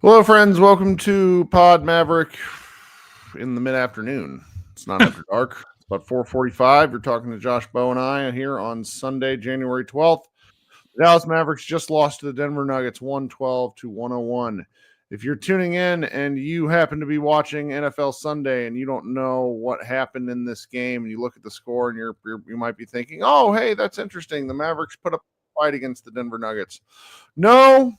Hello, friends. Welcome to Pod Maverick in the mid-afternoon. It's not after dark. It's about 4:45. You're talking to Josh Bowe and I here on Sunday, January 12th. The Dallas Mavericks just lost to the Denver Nuggets 112 to 101. If you're tuning in and you happen to be watching NFL Sunday and you don't know what happened in this game and you look at the score and you might be thinking, oh, hey, that's interesting. The Mavericks put up a fight against the Denver Nuggets. No.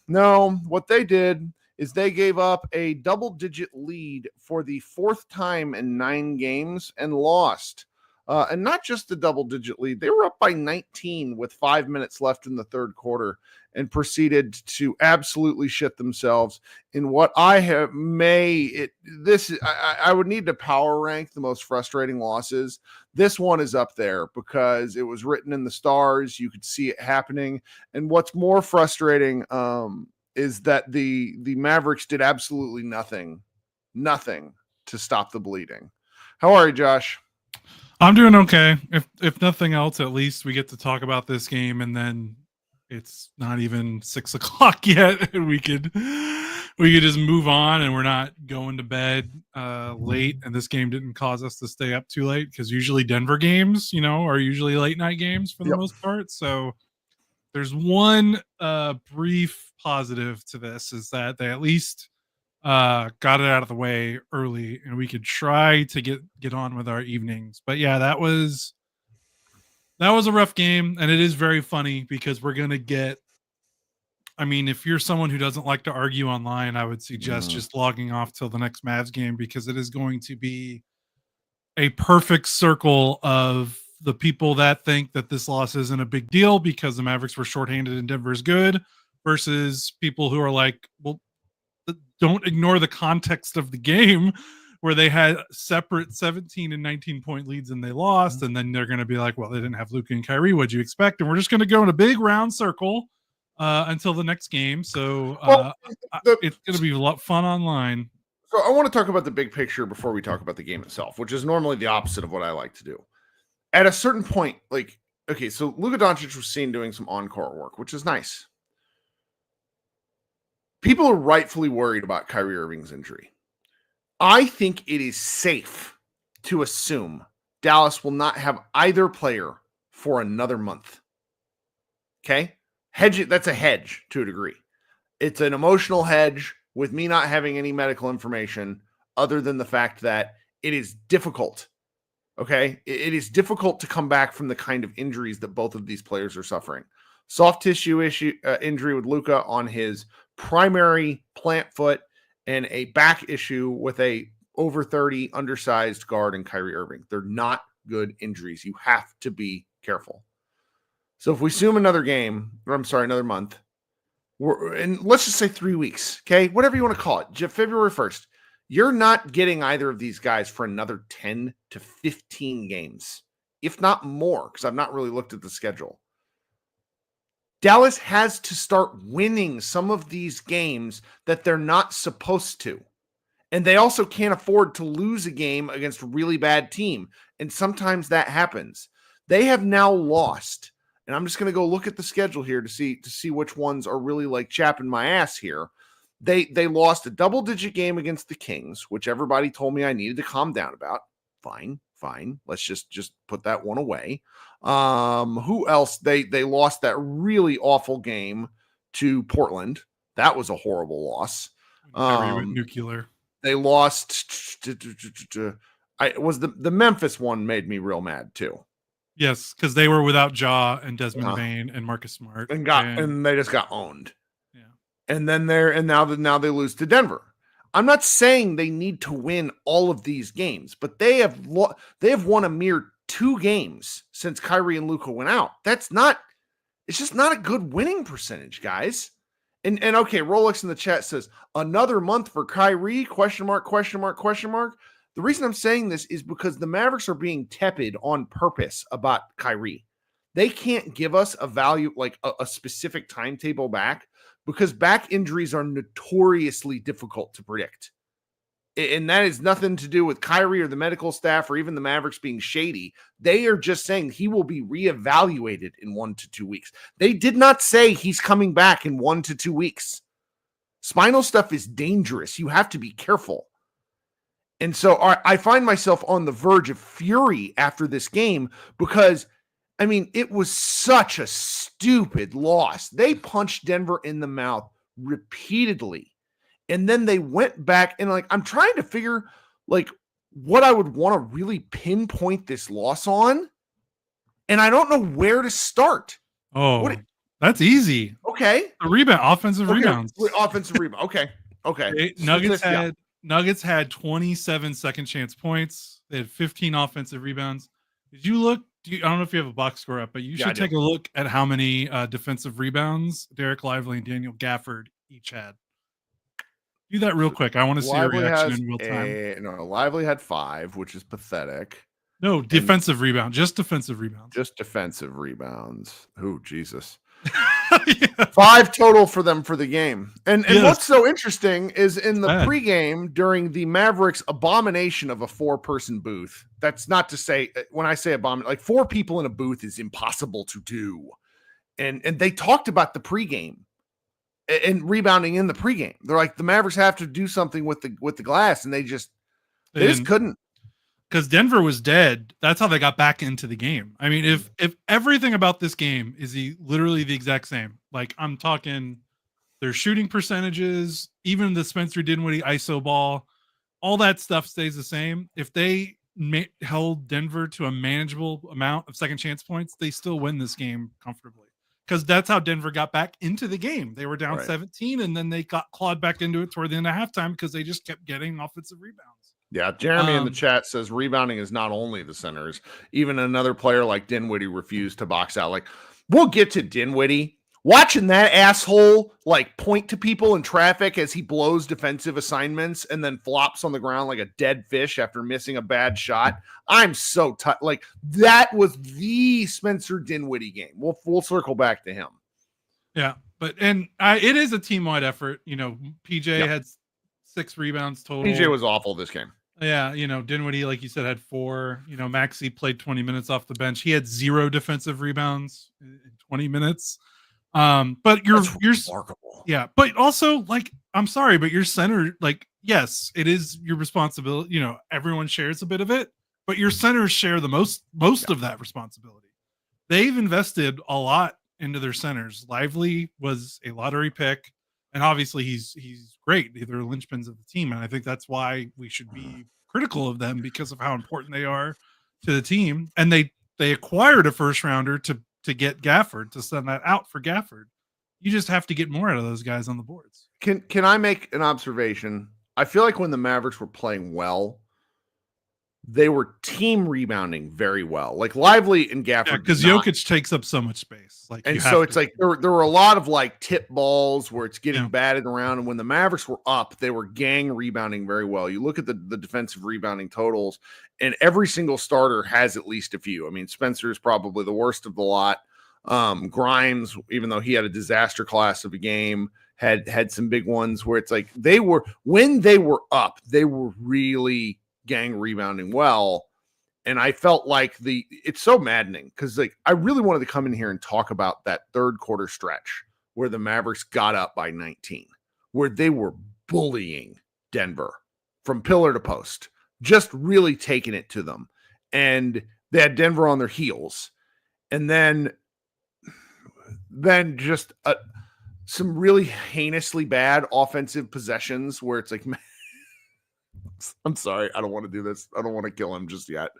What they did is they gave up a double-digit lead for the fourth time in 9 games and lost. And not just the double-digit lead. They were up by 19 with 5 minutes left in the third quarter and proceeded to absolutely shit themselves in what I would need to power rank the most frustrating losses. This one is up there because it was written in the stars. You could see it happening. And what's more frustrating is that the Mavericks did absolutely nothing to stop the bleeding. How are you, Josh? I'm doing okay. If nothing else, at least we get to talk about this game, and then it's not even 6 o'clock yet, and we could just move on, and we're not going to bed late. And this game didn't cause us to stay up too late because usually Denver games, are usually late night games for the most part. So there's one brief positive to this is that they at least got it out of the way early, and we could try to get on with our evenings. But yeah, that was a rough game, and it is very funny because we're gonna get. I mean, if you're someone who doesn't like to argue online, I would suggest just logging off till the next Mavs game because it is going to be a perfect circle of the people that think that this loss isn't a big deal because the Mavericks were shorthanded and Denver's good versus people who are like, well, don't ignore the context of the game where they had separate 17 and 19 point leads and they lost. And then they're going to be like, well, they didn't have Luka and Kyrie. What'd you expect? And we're just going to go in a big round circle until the next game. So it's going to be a lot of fun online. So I want to talk about the big picture before we talk about the game itself, which is normally the opposite of what I like to do. At a certain point, so Luka Doncic was seen doing some on-court work, which is nice. People are rightfully worried about Kyrie Irving's injury. I think it is safe to assume Dallas will not have either player for another month. Okay? That's a hedge to a degree. It's an emotional hedge with me not having any medical information other than the fact that it is difficult. Okay? It is difficult to come back from the kind of injuries that both of these players are suffering. Soft tissue injury with Luka on his primary plant foot and a back issue with a over 30 undersized guard in Kyrie Irving. They're not good injuries. You have to be careful. So if we assume another month, and let's just say 3 weeks, okay? Whatever you want to call it, February 1st, you're not getting either of these guys for another 10 to 15 games, if not more, because I've not really looked at the schedule. Dallas has to start winning some of these games that they're not supposed to. And they also can't afford to lose a game against a really bad team. And sometimes that happens. They have now lost. And I'm just going to go look at the schedule here to see which ones are really like chapping my ass here. They lost a double-digit game against the Kings, which everybody told me I needed to calm down about. Fine. Let's just put that one away. Who else? They lost that really awful game to Portland. That was a horrible loss. Nuclear. They lost the Memphis one made me real mad too. Yes, because they were without Ja and Desmond Bain and Marcus Smart, and they just got owned. Yeah, and then now they lose to Denver. I'm not saying they need to win all of these games, but they have won a mere 2 games since Kyrie and Luka went out. It's just not a good winning percentage, guys. And okay, Rolex in the chat says another month for Kyrie, question mark. The reason I'm saying this is because the Mavericks are being tepid on purpose about Kyrie. They can't give us a value, like a specific timetable back, because back injuries are notoriously difficult to predict. And that has nothing to do with Kyrie or the medical staff or even the Mavericks being shady. They are just saying he will be reevaluated in 1 to 2 weeks. They did not say he's coming back in 1 to 2 weeks. Spinal stuff is dangerous. You have to be careful. And so I find myself on the verge of fury after this game because, I mean, it was such a stupid loss. They punched Denver in the mouth repeatedly. And then they went back and like, I'm trying to figure like what I would want to really pinpoint this loss on. And I don't know where to start. Oh, that's easy. Okay. Offensive rebounds. Offensive rebound. Okay. Nuggets had 27 second chance points. They had 15 offensive rebounds. Did you look? I don't know if you have a box score up, but you should take a look at how many defensive rebounds Derek Lively and Daniel Gafford each had. Do that real quick. I want to see your reaction in real time. Lively had 5, which is pathetic. No, defensive rebound. Just defensive rebounds. Just defensive rebounds. Oh, Jesus. 5 total for them for the game. And what's so interesting is in the pregame during the Mavericks abomination of a 4-person booth. That's not to say, when I say abomination, like 4 people in a booth is impossible to do. And they talked about the pregame and rebounding in the pregame. They're like, the Mavericks have to do something with the glass, and they just couldn't. Because Denver was dead. That's how they got back into the game. I mean, if everything about this game is literally the exact same, like I'm talking their shooting percentages, even the Spencer Dinwiddie ISO ball, all that stuff stays the same. If they held Denver to a manageable amount of second chance points, they still win this game comfortably. Because that's how Denver got back into the game. They were down 17, and then they got clawed back into it toward the end of halftime because they just kept getting offensive rebounds. Yeah, Jeremy in the chat says rebounding is not only the centers. Even another player like Dinwiddie refused to box out. Like, we'll get to Dinwiddie. Watching that asshole like point to people in traffic as he blows defensive assignments and then flops on the ground like a dead fish after missing a bad shot. I'm so like that was the Spencer Dinwiddie game. We'll circle back to him. Yeah, but it is a team-wide effort. You know, PJ had 6 rebounds total. PJ was awful this game. Yeah, you know, Dinwiddie, like you said, had 4. You know, Maxey played 20 minutes off the bench. He had 0 defensive rebounds in 20 minutes. But you're remarkable. Yeah, but also, like, I'm sorry, but your center, like, yes, it is your responsibility. You know, everyone shares a bit of it, but your centers share the most of that responsibility. They've invested a lot into their centers. Lively was a lottery pick. And obviously he's great. They're linchpins of the team. And I think that's why we should be critical of them because of how important they are to the team. And they acquired a first rounder to get Gafford, to send that out for Gafford. You just have to get more out of those guys on the boards. Can I make an observation? I feel like when the Mavericks were playing well, they were team rebounding very well. Like Lively and Gafford. Because Jokic takes up so much space. Like, and so it's like there were a lot of like tip balls where it's getting batted around. And when the Mavericks were up, they were gang rebounding very well. You look at the defensive rebounding totals, and every single starter has at least a few. I mean, Spencer is probably the worst of the lot. Grimes, even though he had a disaster class of a game, had some big ones where it's like when they were up, they were really gang rebounding well. And I felt like it's so maddening because like I really wanted to come in here and talk about that third quarter stretch where the Mavericks got up by 19, where they were bullying Denver from pillar to post, just really taking it to them. And they had Denver on their heels. And then just some really heinously bad offensive possessions where it's like, I'm sorry, I don't want to do this. I don't want to kill him just yet.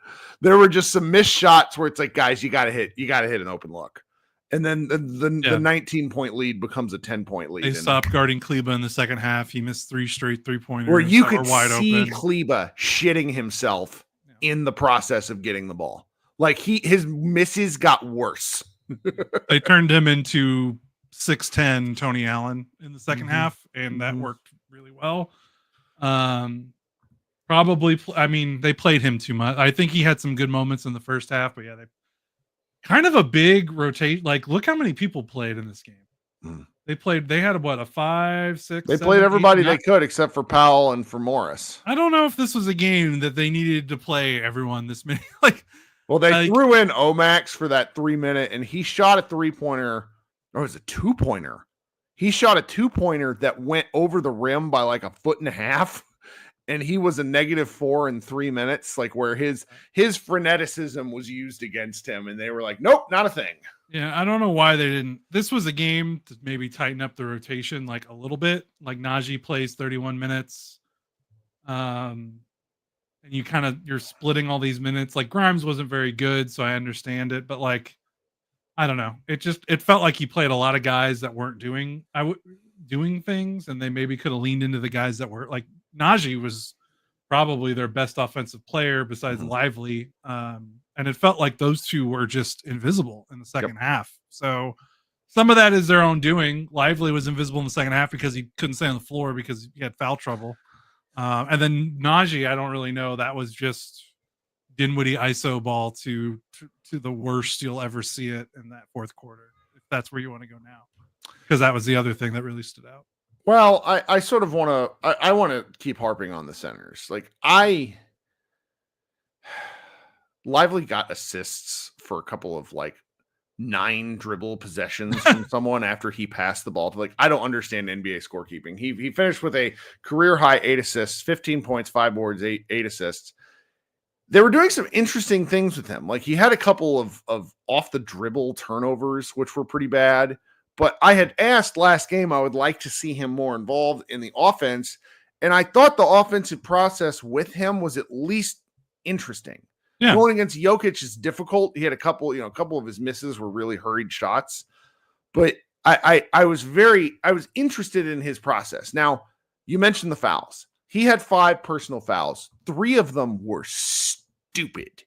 There were just some missed shots where it's like, guys, you got to hit an open look. And then the 19-point lead becomes a 10-point lead. They stopped guarding Kleba in the second half. He missed 3 straight 3-pointers. Where you could see Kleba shitting himself in the process of getting the ball. Like his misses got worse. They turned him into 6'10" Tony Allen in the second half, and that worked really well. Probably, I mean, they played him too much. I think he had some good moments in the first half, but yeah, they kind of a big rotate. Like, look how many people played in this game. They had a 5, 6. They 7, played everybody 8, they could except for Powell and for Morris. I don't know if this was a game that they needed to play everyone this many. Well, they threw in Omax for that 3 minute, and he shot a 3-pointer, or was it 2-pointer He shot a 2-pointer that went over the rim by like a foot and a half, and he was a -4 in 3 minutes, like where his freneticism was used against him, and they were like, nope, not a thing. Yeah, I don't know why they didn't. This was a game to maybe tighten up the rotation like a little bit. Like Najee plays 31 minutes. And you're splitting all these minutes. Like Grimes wasn't very good, so I understand it, but like I don't know. It felt like he played a lot of guys that weren't doing things, and they maybe could have leaned into the guys that were like Najee was probably their best offensive player besides Lively. And it felt like those two were just invisible in the second half. So some of that is their own doing. Lively was invisible in the second half because he couldn't stay on the floor because he had foul trouble. And then Najee, I don't really know. That was just Dinwiddie ISO ball to the worst you'll ever see it in that fourth quarter, if that's where you want to go now, because that was the other thing that really stood out. Well, I sort of want to I want to keep harping on the centers. Like Lively got assists for a couple of like 9 dribble possessions from someone after he passed the ball to, like, I don't understand NBA scorekeeping. He finished with a career high 8 assists, 15 points, 5 boards, 8 assists. They were doing some interesting things with him. Like he had a couple of off the dribble turnovers, which were pretty bad. But I had asked last game, I would like to see him more involved in the offense. And I thought the offensive process with him was at least interesting. Yeah. Going against Jokic is difficult. He had a couple of his misses were really hurried shots. But I was interested in his process. Now, you mentioned the fouls. He had 5 personal fouls. 3 of them were stupid.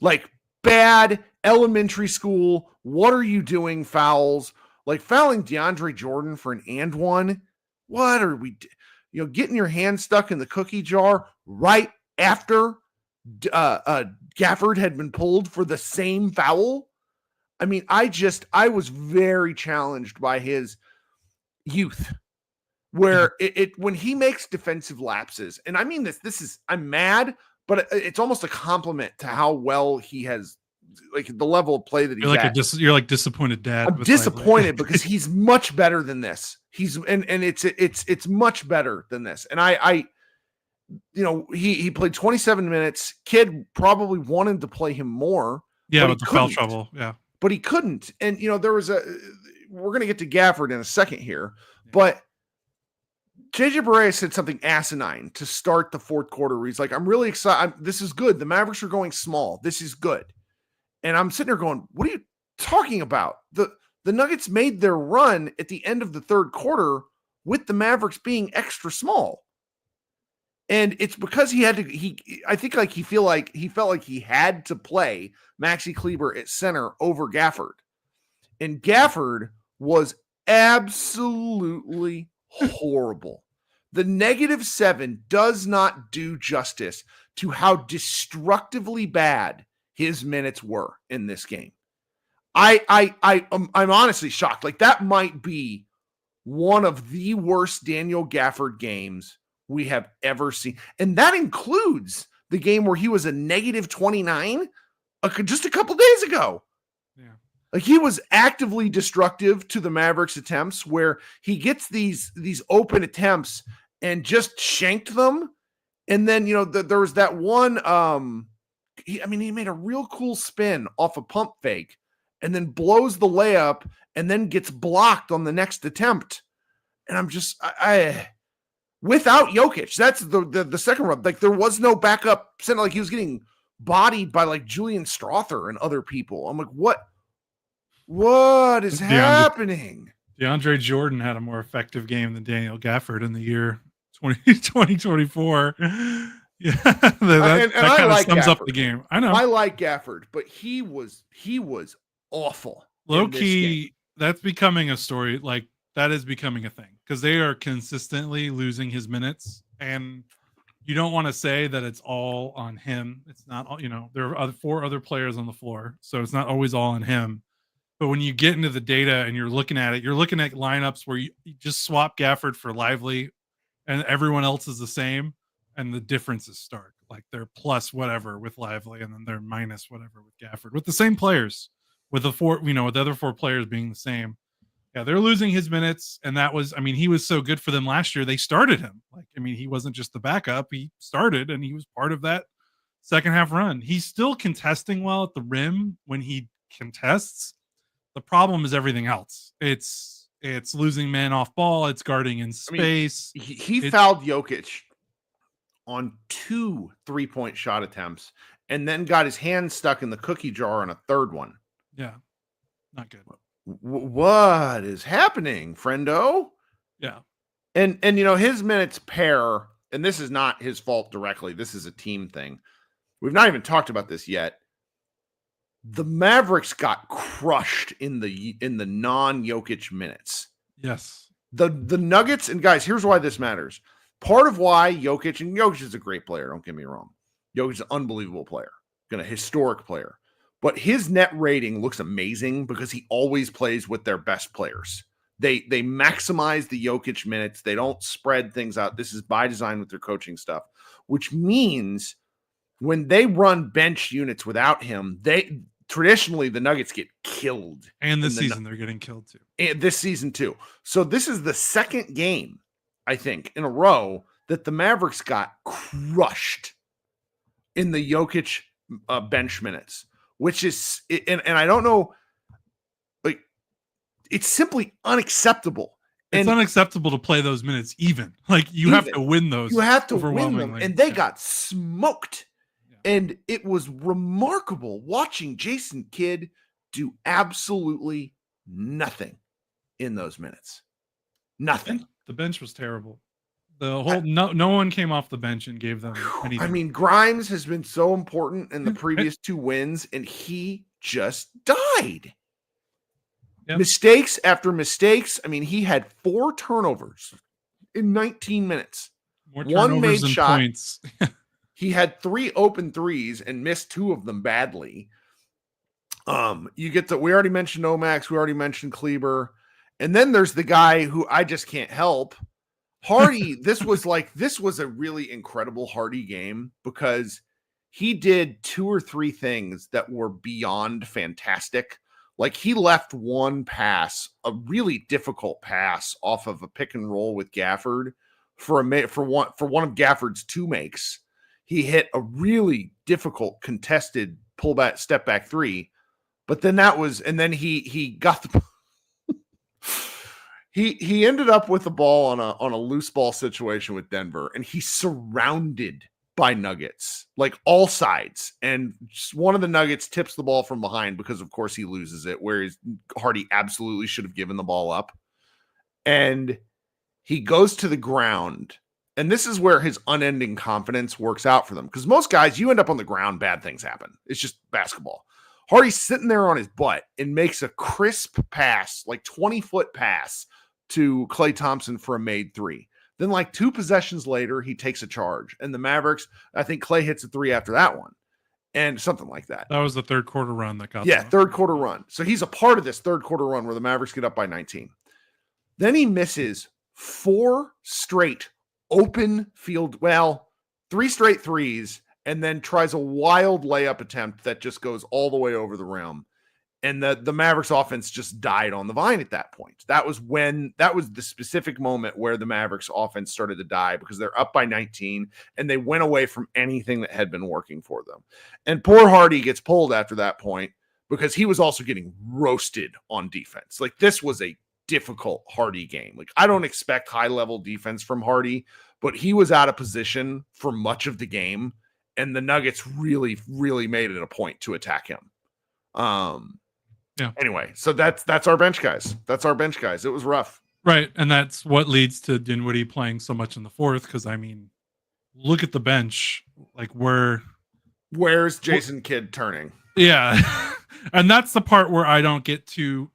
Like bad elementary school. What are you doing fouls? Like fouling DeAndre Jordan for an and one. What are we getting your hand stuck in the cookie jar right after Gafford had been pulled for the same foul? I mean, I was very challenged by his youth. Where when he makes defensive lapses, and I mean this is, I'm mad, but it's almost a compliment to how well he has, like the level of play that he's at. You're like disappointed dad. I'm disappointed because he's much better than this. It's much better than this. And he played 27 minutes. Kid probably wanted to play him more. Yeah, with the foul trouble. Yeah, but he couldn't. And there was we're gonna get to Gafford in a second here, but JJ Barea said something asinine to start the fourth quarter where he's like, I'm really excited. This is good. The Mavericks are going small. This is good. And I'm sitting there going, what are you talking about? The Nuggets made their run at the end of the third quarter with the Mavericks being extra small. And it's because he felt like he had to play Maxi Kleber at center over Gafford. And Gafford was absolutely horrible. The -7 does not do justice to how destructively bad his minutes were in this game. I'm honestly shocked. Like that might be one of the worst Daniel Gafford games we have ever seen. And that includes the game where he was a -29 just a couple days ago. Yeah. Like he was actively destructive to the Mavericks attempts where he gets these open attempts and just shanked them. And then, there was that one, he made a real cool spin off a pump fake and then blows the layup and then gets blocked on the next attempt. And I'm just, without Jokic, that's the second rub. Like there was no backup center. Like he was getting bodied by like Julian Strother and other people. I'm like, what is happening? DeAndre Jordan had a more effective game than Daniel Gafford in the year 2024. Yeah, that kind of sums up the game. I know. I like Gafford, but he was awful. Low key, that's becoming a story. Like that is becoming a thing because they are consistently losing his minutes, and you don't want to say that it's all on him. It's not all. There are 4 other players on the floor, so it's not always all on him. But when you get into the data and you're looking at lineups where you just swap Gafford for Lively and everyone else is the same. And the difference is stark. Like they're plus whatever with Lively and then they're minus whatever with Gafford with the same players with the 4, with the other 4 players being the same. Yeah, they're losing his minutes, and that was, I mean, he was so good for them last year. They started him. Like, I mean, he wasn't just the backup. He started, and he was part of that second half run. He's still contesting well at the rim when he contests. The problem is everything else. It's losing men off ball. It's guarding in space. I mean, he fouled Jokic on 2 3-point shot attempts and then got his hand stuck in the cookie jar on a third one. Yeah, not good. What is happening, friendo? Yeah. And his minutes pair, and this is not his fault directly. This is a team thing. We've not even talked about this yet. The Mavericks got crushed in the non-Jokic minutes. Yes. The Nuggets, and guys, here's why this matters. Part of why Jokic is a great player, don't get me wrong. Jokic is an unbelievable player, a historic player. But his net rating looks amazing because he always plays with their best players. They maximize the Jokic minutes. They don't spread things out. This is by design with their coaching stuff, which means when they run bench units without him, traditionally the Nuggets get killed. And this season they're getting killed too. And this season too. So this is the second game, I think, in a row that the Mavericks got crushed in the Jokic bench minutes, which is, and I don't know, like, it's simply unacceptable. It's unacceptable to play those minutes even. Like, you have to win those. You have to win them, and they got smoked. Yeah. And it was remarkable watching Jason Kidd do absolutely nothing in those minutes. Nothing. The bench was terrible. The whole no one came off the bench and gave them anything. I mean, Grimes has been so important in the previous 2 wins, and he just died. Yep. Mistakes after mistakes. I mean, he had 4 turnovers in 19 minutes. More turnovers 1 made than shot. Points. He had 3 open threes and missed 2 of them badly. We already mentioned Omax. We already mentioned Kleber. And then there's the guy who I just can't help. Hardy, this was a really incredible Hardy game because he did 2 or 3 things that were beyond fantastic. Like, he left one pass, a really difficult pass off of a pick and roll with Gafford for one of Gafford's 2 makes. He hit a really difficult contested pullback step back 3, but then he got the He ended up with the ball on a loose ball situation with Denver, and he's surrounded by Nuggets, like all sides. And one of the Nuggets tips the ball from behind because, of course, he loses it, whereas Hardy absolutely should have given the ball up. And he goes to the ground, and this is where his unending confidence works out for them. Because most guys, you end up on the ground, bad things happen. It's just basketball. Hardy's sitting there on his butt and makes a crisp pass, like 20-foot pass, to Klay Thompson for a made 3. Then, like 2 possessions later, he takes a charge. And the Mavericks, I think Klay hits a 3 after that one. And something like that. That was the third quarter run that got third quarter run. So he's a part of this third quarter run where the Mavericks get up by 19. Then he misses 4 straight open field, 3 straight threes, and then tries a wild layup attempt that just goes all the way over the rim. And the Mavericks offense just died on the vine at that point. That was the specific moment where the Mavericks offense started to die because they're up by 19 and they went away from anything that had been working for them. And poor Hardy gets pulled after that point because he was also getting roasted on defense. Like, this was a difficult Hardy game. Like, I don't expect high level defense from Hardy, but he was out of position for much of the game. And the Nuggets really, really made it a point to attack him. Anyway, so that's our bench guys. It was rough. Right. And that's what leads to Dinwiddie playing so much in the fourth. Because, I mean, look at the bench. Like, where's Jason Kidd turning? Yeah. And that's the part where I don't get to,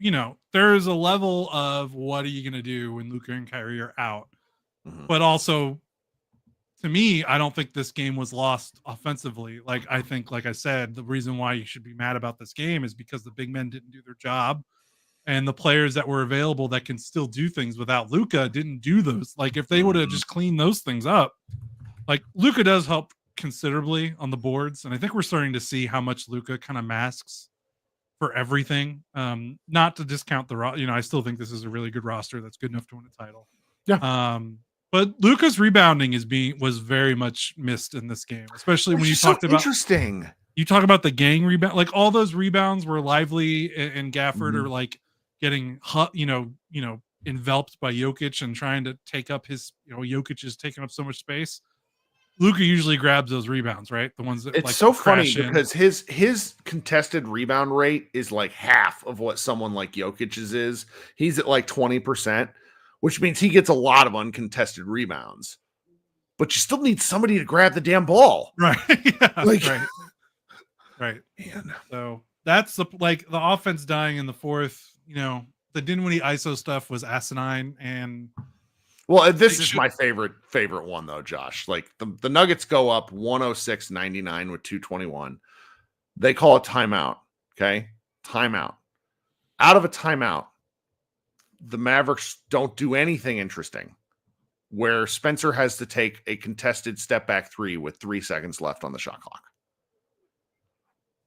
there's a level of what are you going to do when Luka and Kyrie are out? Mm-hmm. But also, to me, I don't think this game was lost offensively. Like, I think, like I said, the reason why you should be mad about this game is because the big men didn't do their job, and the players that were available that can still do things without Luka didn't do those. Like, if they would have just cleaned those things up, like, Luka does help considerably on the boards, and I think we're starting to see how much Luka kind of masks for everything. Not to discount I still think this is a really good roster that's good enough to win a title. Yeah. But Luka's rebounding was very much missed in this game, especially when you talked about interesting. You talk about the gang rebound, like all those rebounds were Lively and Gafford are like getting enveloped by Jokic and trying to take up Jokic is taking up so much space. Luka usually grabs those rebounds, right? The ones that it's so funny because his contested rebound rate is like half of what someone like Jokic's is. He's at like 20%, which means he gets a lot of uncontested rebounds. But you still need somebody to grab the damn ball, right? Yeah, right. Man. So that's the offense dying in the fourth. The Dinwiddie ISO stuff was asinine, and this is my favorite one though, Josh. Like the Nuggets go up 106-99 with 2:21. They call a timeout. Okay, timeout. Out of a timeout, the Mavericks don't do anything interesting. Where Spencer has to take a contested step back three with 3 seconds left on the shot clock.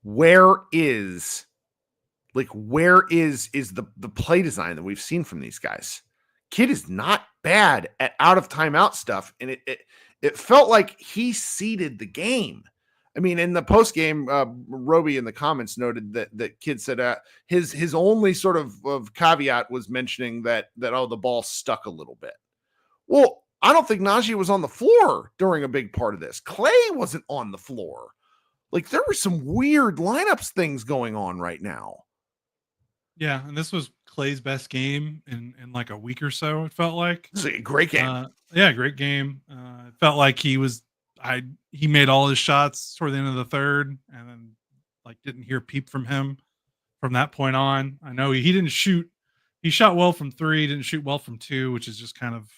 Where is the play design that we've seen from these guys? Kid is not bad at out of timeout stuff, and it felt like he seeded the game. I mean, in the post game, Roby in the comments noted that Kid said his only sort of caveat was mentioning that the ball stuck a little bit. Well, I don't think Najee was on the floor during a big part of this. Clay wasn't on the floor. Like there were some weird lineups things going on right now. Yeah, and this was Clay's best game in like a week or so. It felt like this is a great game. Great game. It felt like he made all his shots toward the end of the third, and then like didn't hear a peep from him from that point on. I know he didn't shoot. He shot well from 3, didn't shoot well from 2, which is just kind of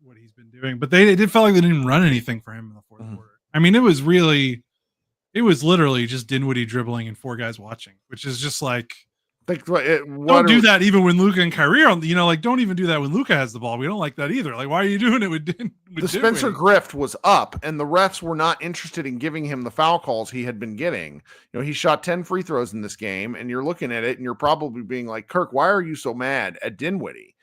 what he's been doing. But they did felt like they didn't run anything for him in the fourth quarter. I mean, it was literally just Dinwiddie dribbling and 4 guys watching, which is just like don't do that even when Luka and Kyrie are don't even do that when Luka has the ball. We don't like that either. Like, why are you doing it with the Spencer grift was up, and the refs were not interested in giving him the foul calls he had been getting. He shot 10 free throws in this game, and you're looking at it and you're probably being like, Kirk, why are you so mad at Dinwiddie?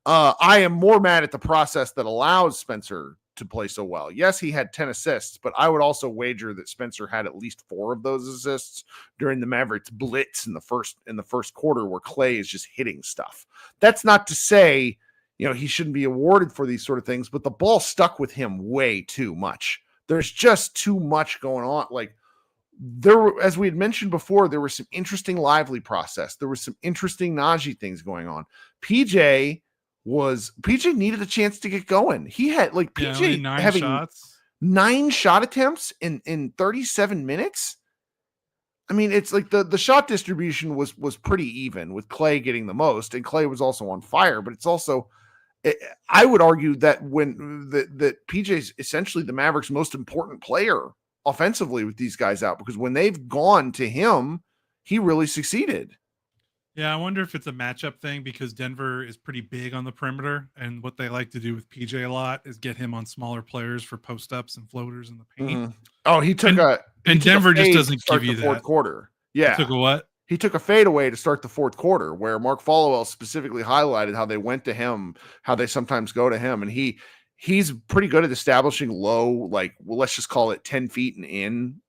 I am more mad at the process that allows Spencer to play so well. Yes, he had 10 assists, but I would also wager that Spencer had at least 4 of those assists during the Mavericks blitz in the first quarter where Clay is just hitting stuff. That's not to say, he shouldn't be awarded for these sort of things, but the ball stuck with him way too much. There's just too much going on. Like as we had mentioned before, there was some interesting Lively process. There was some interesting Najee things going on. PJ needed a chance to get going. He had PJ having shots. 9 shot attempts in 37 minutes. I mean, it's like the shot distribution was pretty even with Clay getting the most, and Clay was also on fire, but it's also, I would argue that that PJ's essentially the Mavericks' most important player offensively with these guys out, because when they've gone to him, he really succeeded. Yeah, I wonder if it's a matchup thing because Denver is pretty big on the perimeter, and what they like to do with PJ a lot is get him on smaller players for post-ups and floaters in the paint. Oh, he took Denver just doesn't give you the fourth quarter. Yeah. He took a what? He took a fadeaway to start the fourth quarter, where Mark Followell specifically highlighted how they went to him, how they sometimes go to him, and he's pretty good at establishing low, let's just call it 10 feet and in,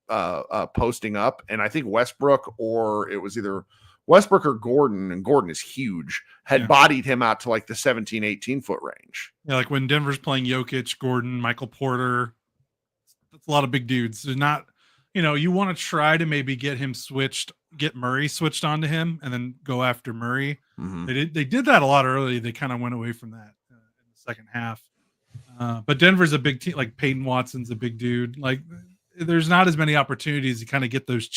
posting up. And I think Westbrook, or it was either Westbrook or Gordon, and Gordon is huge, had bodied him out to like the 17, 18 foot range. Yeah, like when Denver's playing Jokic, Gordon, Michael Porter, that's a lot of big dudes. They're not, you want to try to maybe get Murray switched onto him and then go after Murray. Mm-hmm. They did that a lot early. They kind of went away from that in the second half. But Denver's a big team. Like Peyton Watson's a big dude. Like there's not as many opportunities to kind of get those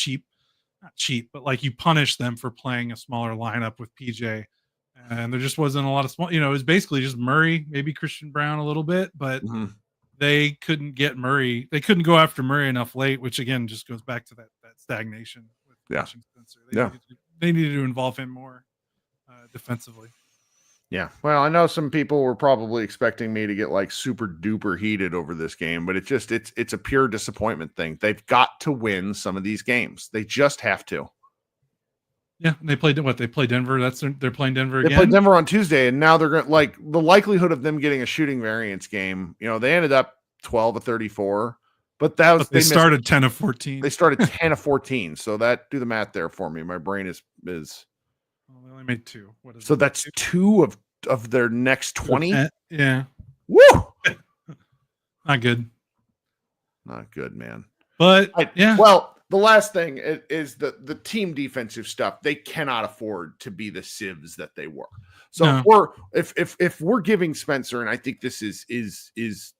not cheap, but like you punish them for playing a smaller lineup with PJ, and there just wasn't a lot of small. It was basically just Murray, maybe Christian Brown a little bit, but they couldn't get Murray. They couldn't go after Murray enough late, which again just goes back to that stagnation with Spencer. They needed to involve him more defensively. Yeah, well, I know some people were probably expecting me to get like super duper heated over this game, but it's a pure disappointment thing. They've got to win some of these games. They just have to. Yeah, they played what? They play Denver. They're playing Denver They again. played Denver on Tuesday, and now they're going to like the likelihood of them getting a shooting variance game. They ended up 12 of 34, but They started 10 of 14. They started 10 of 14. So that do the math there for me. My brain is. Well, they only made 2. What is so it? that's 2 of their next 20. Yeah. Woo! Not good. Not good, man. But yeah. Well, the last thing is the team defensive stuff. They cannot afford to be the sieves that they were. So No. if we're giving Spencer, and I think this is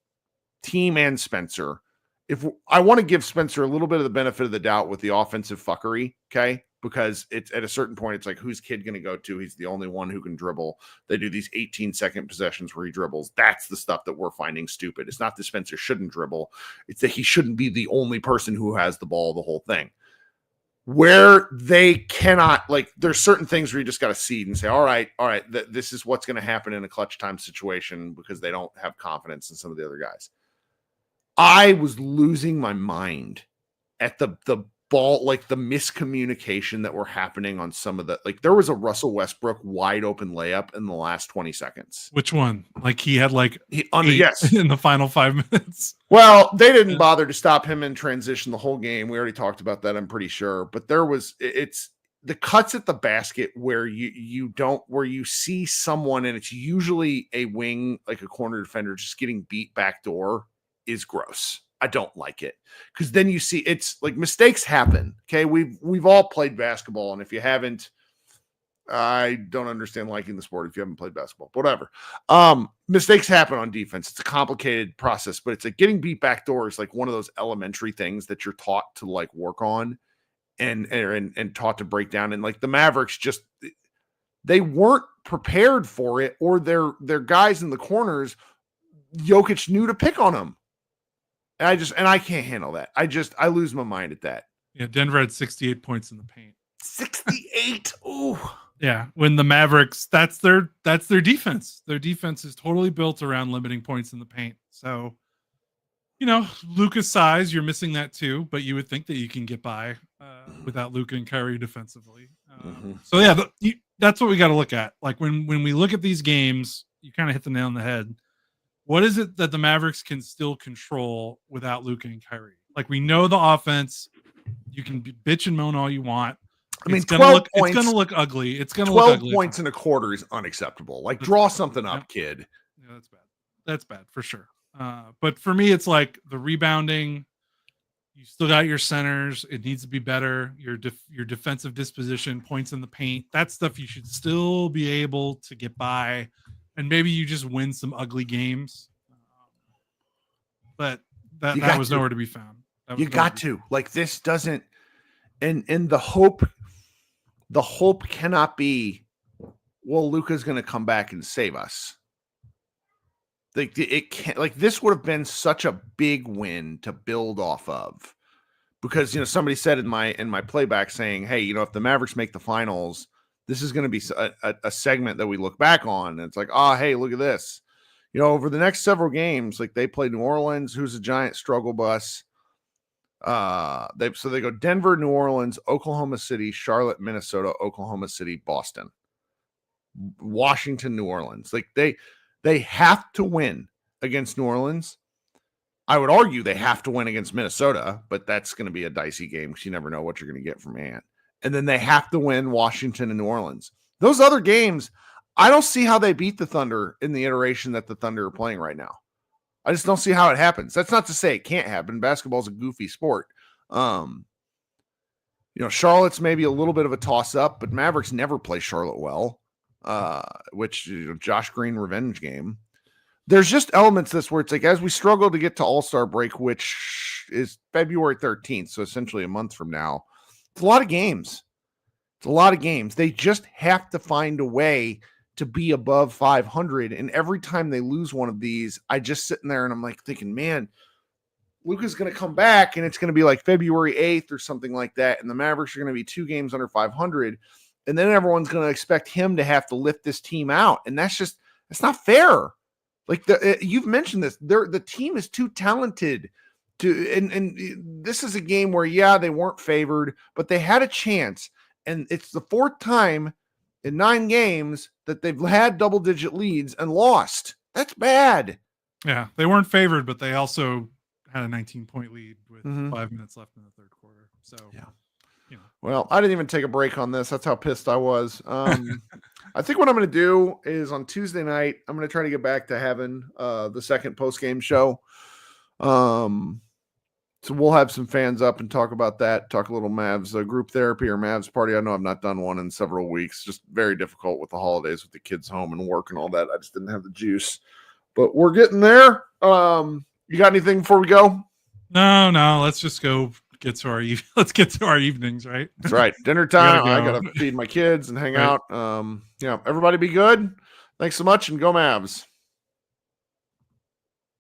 team and Spencer, if I want to give Spencer a little bit of the benefit of the doubt with the offensive fuckery, okay? Because it's at a certain point, it's like, who's kid going to go to? He's the only one who can dribble. They do these 18-second possessions where he dribbles. That's the stuff that we're finding stupid. It's not that Spencer shouldn't dribble. It's that he shouldn't be the only person who has the ball the whole thing. Where they cannot, like, there's certain things where you just got to seed and say, all right, this is what's going to happen in a clutch time situation because they don't have confidence in some of the other guys. I was losing my mind at the ball, like the miscommunication that were happening on some of the, like there was a Russell Westbrook wide open layup in the last 20 seconds. Which one? Like he had yes, in the final 5 minutes. Well, they didn't bother to stop him in transition the whole game. We already talked about that, I'm pretty sure. But it's the cuts at the basket where where you see someone and it's usually a wing, like a corner defender just getting beat backdoor is gross. I don't like it because then you see it's like mistakes happen. Okay. We've all played basketball. And if you haven't, I don't understand liking the sport if you haven't played basketball, whatever. Mistakes happen on defense. It's a complicated process, but it's like getting beat backdoor is like one of those elementary things that you're taught to like work on and taught to break down. And like the Mavericks they weren't prepared for it, or their guys in the corners, Jokic knew to pick on them. And I can't handle that. I lose my mind at that. Yeah, Denver had 68 points in the paint. 68. Ooh. Yeah, when the Mavericks, that's their defense. Their defense is totally built around limiting points in the paint. So, Luka's size, you're missing that too, but you would think that you can get by without Luka and Kyrie defensively. So yeah, that's what we got to look at. Like when we look at these games, you kind of hit the nail on the head. What is it that the Mavericks can still control without Luka and Kyrie? Like we know the offense, you can bitch and moan all you want. I mean, it's gonna look ugly. It's gonna look ugly. 12 points in a quarter is unacceptable. Like draw something up, kid. Yeah, that's bad. That's bad for sure. But for me, it's like the rebounding. You still got your centers. It needs to be better. Your defensive disposition, points in the paint. That stuff you should still be able to get by. And maybe you just win some ugly games, but that was nowhere to be found. You got to. Like this doesn't, and the hope cannot be, well, Luka's going to come back and save us. Like it can't. Like this would have been such a big win to build off of, because somebody said in my playback saying, hey, if the Mavericks make the finals, this is going to be a segment that we look back on. And it's like, hey, look at this. Over the next several games, like they play New Orleans, who's a giant struggle bus. They go Denver, New Orleans, Oklahoma City, Charlotte, Minnesota, Oklahoma City, Boston, Washington, New Orleans. Like they have to win against New Orleans. I would argue they have to win against Minnesota, but that's going to be a dicey game because you never know what you're going to get from Ant. And then they have to win Washington and New Orleans. Those other games, I don't see how they beat the Thunder in the iteration that the Thunder are playing right now. I just don't see how it happens. That's not to say it can't happen. Basketball's a goofy sport. Charlotte's maybe a little bit of a toss-up, but Mavericks never play Charlotte well, which Josh Green revenge game. There's just elements of this where it's like, as we struggle to get to All-Star break, which is February 13th, so essentially a month from now, it's a lot of games. They just have to find a way to be above 500. And every time they lose one of these, I just sitting there and I'm like thinking, man, Luka's going to come back and it's going to be like February 8th or something like that. And the Mavericks are going to be 2 games under 500. And then everyone's going to expect him to have to lift this team out. And that's not fair. Like you've mentioned this, the team is too talented and this is a game where, they weren't favored, but they had a chance. And it's the fourth time in 9 games that they've had double-digit leads and lost. That's bad. Yeah, they weren't favored, but they also had a 19-point lead with 5 minutes left in the third quarter. So, Yeah. You know. Well, I didn't even take a break on this. That's how pissed I was. I think what I'm going to do is on Tuesday night, I'm going to try to get back to having the second post-game show. So we'll have some fans up and talk about that, talk a little Mavs group therapy or Mavs party. I know I've not done one in several weeks. Just very difficult with the holidays with the kids home and work and all that. I just didn't have the juice. But we're getting there. You got anything before we go? No. Let's just go get to our let's get to our evenings, right? That's right. Dinner time. Go. I gotta feed my kids and hang out. Everybody be good. Thanks so much and go Mavs.